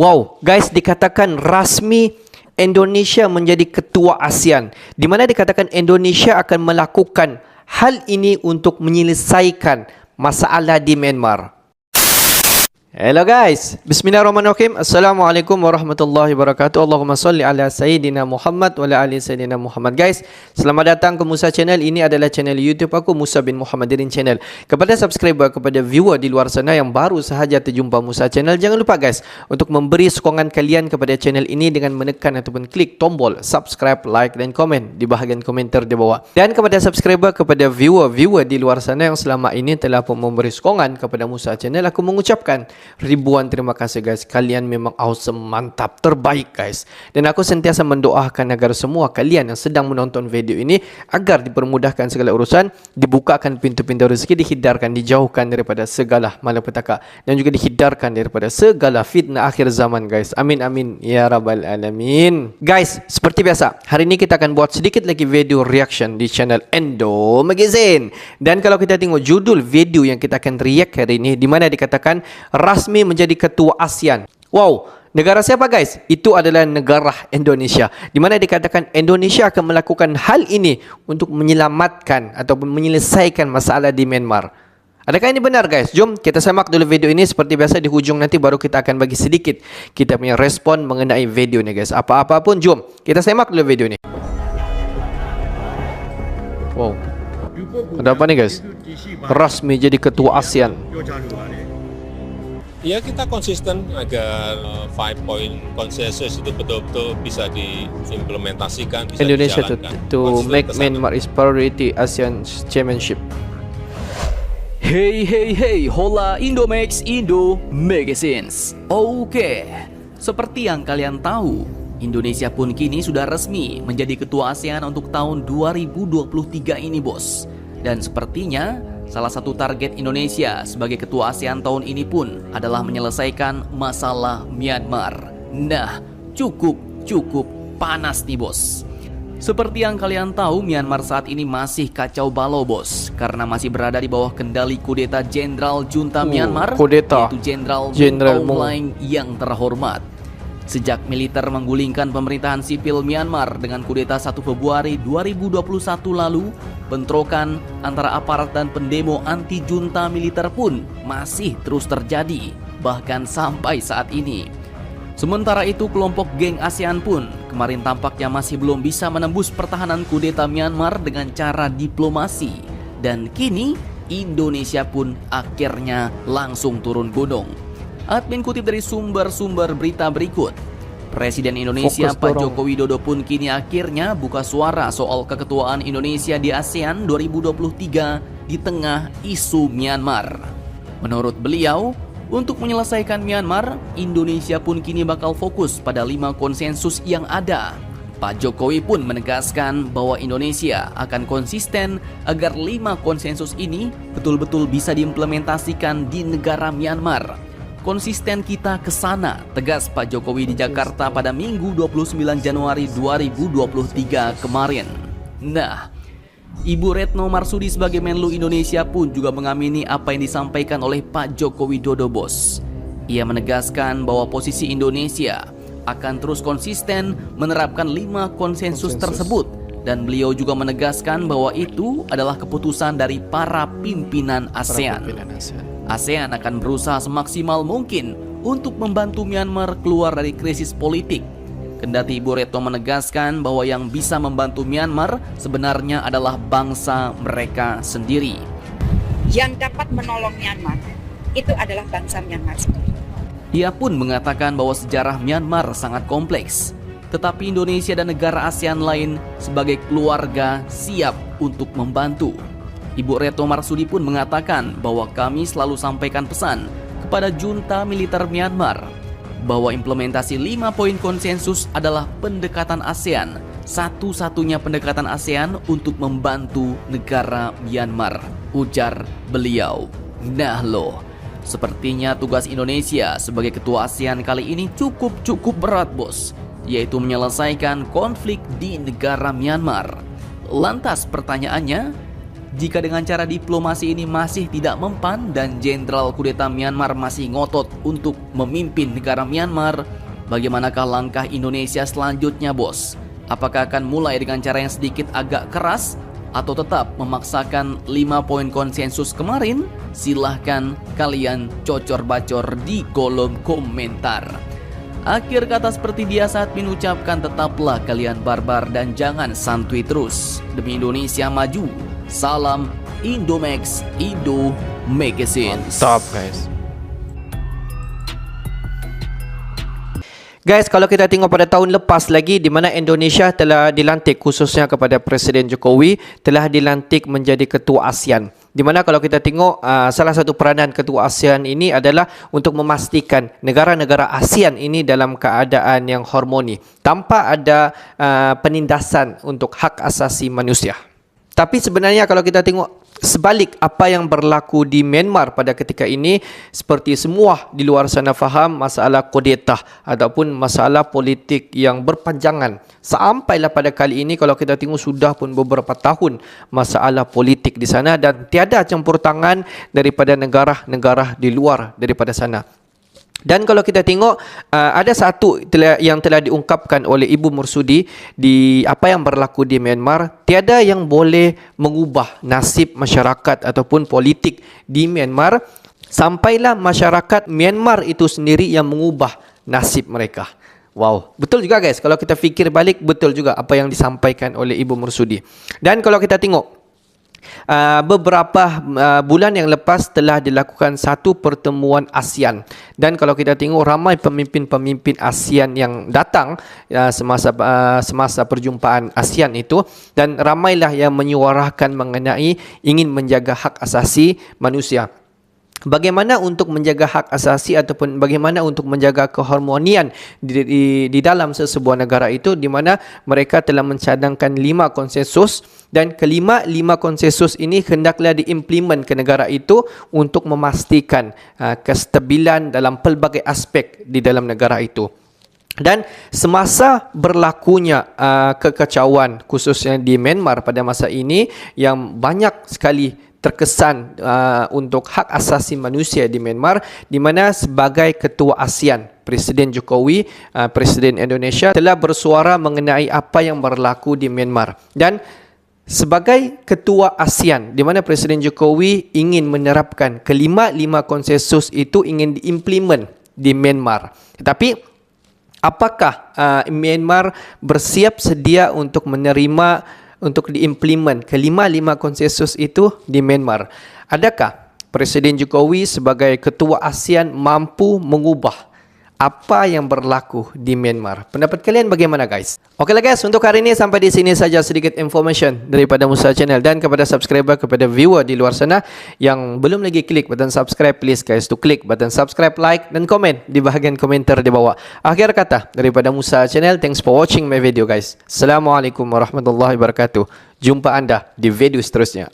Wow, guys, dikatakan rasmi Indonesia menjadi ketua ASEAN, di mana dikatakan Indonesia akan melakukan hal ini untuk menyelesaikan masalah di Myanmar. Hello guys, bismillahirrahmanirrahim. Assalamualaikum warahmatullahi wabarakatuh. Allahumma salli ala Sayyidina Muhammad wa ala ali Sayyidina Muhammad. Guys, selamat datang ke Musa Channel. Ini adalah channel YouTube aku, Musa bin Muhammadirin Channel. Kepada subscriber, kepada viewer di luar sana yang baru sahaja terjumpa Musa Channel, jangan lupa guys untuk memberi sokongan kalian kepada channel ini dengan menekan ataupun klik tombol subscribe, like dan komen di bahagian komentar di bawah. Dan kepada subscriber, kepada viewer di luar sana yang selama ini telah memberi sokongan kepada Musa Channel, aku mengucapkan ribuan terima kasih guys. Kalian memang awesome, mantap, terbaik guys. Dan aku sentiasa mendoakan agar semua kalian yang sedang menonton video ini agar dipermudahkan segala urusan, dibukakan pintu-pintu rezeki, dihindarkan, dijauhkan daripada segala malapetaka, dan juga dihindarkan daripada segala fitnah akhir zaman guys. Amin amin ya rabbal alamin. Guys, seperti biasa, hari ini kita akan buat sedikit lagi video reaction di channel Endo Magazine. Dan kalau kita tengok judul video yang kita akan react hari ini, di mana dikatakan rasmi menjadi ketua ASEAN. Wow, negara siapa guys? Itu adalah negara Indonesia, di mana dikatakan Indonesia akan melakukan hal ini untuk menyelamatkan ataupun menyelesaikan masalah di Myanmar. Adakah ini benar guys? Jom kita simak dulu video ini. Seperti biasa di hujung nanti baru kita akan bagi sedikit kita punya respon mengenai video ni guys. Apa-apa pun jom kita simak dulu video ini. Wow, ada apa nih guys? Rasmi jadi ketua ASEAN. Ya, kita konsisten agar 5 point konsensus itu betul-betul bisa diimplementasikan, bisa Indonesia dijalankan. to make Myanmar is priority ASEAN Chairmanship. Hey, hola Indomax Indo Magazines. Oke, seperti yang kalian tahu, Indonesia pun kini sudah resmi menjadi ketua ASEAN untuk tahun 2023 ini bos. Dan sepertinya salah satu target Indonesia sebagai ketua ASEAN tahun ini pun adalah menyelesaikan masalah Myanmar. Nah, cukup panas nih bos. Seperti yang kalian tahu, Myanmar saat ini masih kacau balau bos, karena masih berada di bawah kendali kudeta Jenderal Junta Myanmar, yaitu Jenderal Min Aung Hlaing yang terhormat. Sejak militer menggulingkan pemerintahan sipil Myanmar dengan kudeta 1 Februari 2021 lalu, bentrokan antara aparat dan pendemo anti-junta militer pun masih terus terjadi, bahkan sampai saat ini. Sementara itu, kelompok geng ASEAN pun kemarin tampaknya masih belum bisa menembus pertahanan kudeta Myanmar dengan cara diplomasi. Dan kini, Indonesia pun akhirnya langsung turun gunung. Admin kutip dari sumber-sumber berita berikut. Presiden Indonesia Pak Joko Widodo pun kini akhirnya buka suara soal keketuaan Indonesia di ASEAN 2023 di tengah isu Myanmar. Menurut beliau, untuk menyelesaikan Myanmar, Indonesia pun kini bakal fokus pada 5 konsensus yang ada. Pak Jokowi pun menegaskan bahwa Indonesia akan konsisten agar 5 konsensus ini betul-betul bisa diimplementasikan di negara Myanmar. Konsisten kita ke sana, tegas Pak Jokowi di Jakarta pada Minggu 29 Januari 2023 kemarin. Nah, Ibu Retno Marsudi sebagai Menlu Indonesia pun juga mengamini apa yang disampaikan oleh Pak Joko Widodo bos. Ia menegaskan bahwa posisi Indonesia akan terus konsisten menerapkan 5 konsensus tersebut. Dan beliau juga menegaskan bahwa itu adalah keputusan dari para pimpinan ASEAN. ASEAN akan berusaha semaksimal mungkin untuk membantu Myanmar keluar dari krisis politik. Kendati Ibu Retno menegaskan bahwa yang bisa membantu Myanmar sebenarnya adalah bangsa mereka sendiri. Yang dapat menolong Myanmar itu adalah bangsa Myanmar sendiri. Ia pun mengatakan bahwa sejarah Myanmar sangat kompleks, tetapi Indonesia dan negara ASEAN lain sebagai keluarga siap untuk membantu. Ibu Retno Marsudi pun mengatakan bahwa kami selalu sampaikan pesan kepada junta militer Myanmar bahwa implementasi 5 poin konsensus adalah pendekatan ASEAN, satu-satunya pendekatan ASEAN untuk membantu negara Myanmar, ujar beliau. Nah loh, sepertinya tugas Indonesia sebagai ketua ASEAN kali ini cukup berat bos, yaitu menyelesaikan konflik di negara Myanmar. Lantas pertanyaannya, jika dengan cara diplomasi ini masih tidak mempan dan Jenderal Kudeta Myanmar masih ngotot untuk memimpin negara Myanmar, bagaimanakah langkah Indonesia selanjutnya, bos? Apakah akan mulai dengan cara yang sedikit agak keras atau tetap memaksakan 5 poin konsensus kemarin? Silahkan kalian cocor-bacor di kolom komentar. Akhir kata seperti biasa admin ucapkan, tetaplah kalian barbar dan jangan santuy terus. Demi Indonesia maju. Salam Indomax Indo Magazines. Stop guys. Guys, kalau kita tengok pada tahun lepas lagi di mana Indonesia telah dilantik, khususnya kepada Presiden Jokowi, telah dilantik menjadi ketua ASEAN. Di mana kalau kita tengok salah satu peranan ketua ASEAN ini adalah untuk memastikan negara-negara ASEAN ini dalam keadaan yang harmoni tanpa ada penindasan untuk hak asasi manusia. Tapi sebenarnya kalau kita tengok sebalik apa yang berlaku di Myanmar pada ketika ini, seperti semua di luar sana faham masalah kudeta ataupun masalah politik yang berpanjangan. Sampailah pada kali ini kalau kita tengok sudah pun beberapa tahun masalah politik di sana dan tiada campur tangan daripada negara-negara di luar daripada sana. Dan kalau kita tengok ada satu yang telah diungkapkan oleh Ibu Marsudi di apa yang berlaku di Myanmar, tiada yang boleh mengubah nasib masyarakat ataupun politik di Myanmar sampailah masyarakat Myanmar itu sendiri yang mengubah nasib mereka. Wow, betul juga guys, kalau kita fikir balik betul juga apa yang disampaikan oleh Ibu Marsudi. Dan kalau kita tengok beberapa bulan yang lepas telah dilakukan satu pertemuan ASEAN dan kalau kita tengok ramai pemimpin-pemimpin ASEAN yang datang semasa perjumpaan ASEAN itu, dan ramailah yang menyuarakan mengenai ingin menjaga hak asasi manusia. Bagaimana untuk menjaga hak asasi ataupun bagaimana untuk menjaga keharmonian di dalam sesebuah negara itu, di mana mereka telah mencadangkan 5 konsensus dan kelima 5 konsensus ini hendaklah diimplement ke negara itu untuk memastikan kestabilan dalam pelbagai aspek di dalam negara itu. Dan semasa berlakunya kekacauan khususnya di Myanmar pada masa ini yang banyak sekali terkesan untuk hak asasi manusia di Myanmar, di mana sebagai ketua ASEAN, Presiden Jokowi, Presiden Indonesia telah bersuara mengenai apa yang berlaku di Myanmar. Dan sebagai ketua ASEAN, di mana Presiden Jokowi ingin menerapkan kelima-lima konsensus itu ingin diimplement di Myanmar. Tetapi apakah Myanmar bersiap sedia untuk menerima, untuk diimplement kelima-lima konsensus itu di Myanmar? Adakah Presiden Jokowi sebagai ketua ASEAN mampu mengubah apa yang berlaku di Myanmar? Pendapat kalian bagaimana guys? Okeylah guys, untuk hari ini sampai di sini saja sedikit information daripada Musa Channel, dan kepada subscriber, kepada viewer di luar sana yang belum lagi klik button subscribe, please guys to klik button subscribe, like dan komen di bahagian komentar di bawah. Akhir kata daripada Musa Channel, thanks for watching my video guys. Assalamualaikum warahmatullahi wabarakatuh. Jumpa anda di video seterusnya.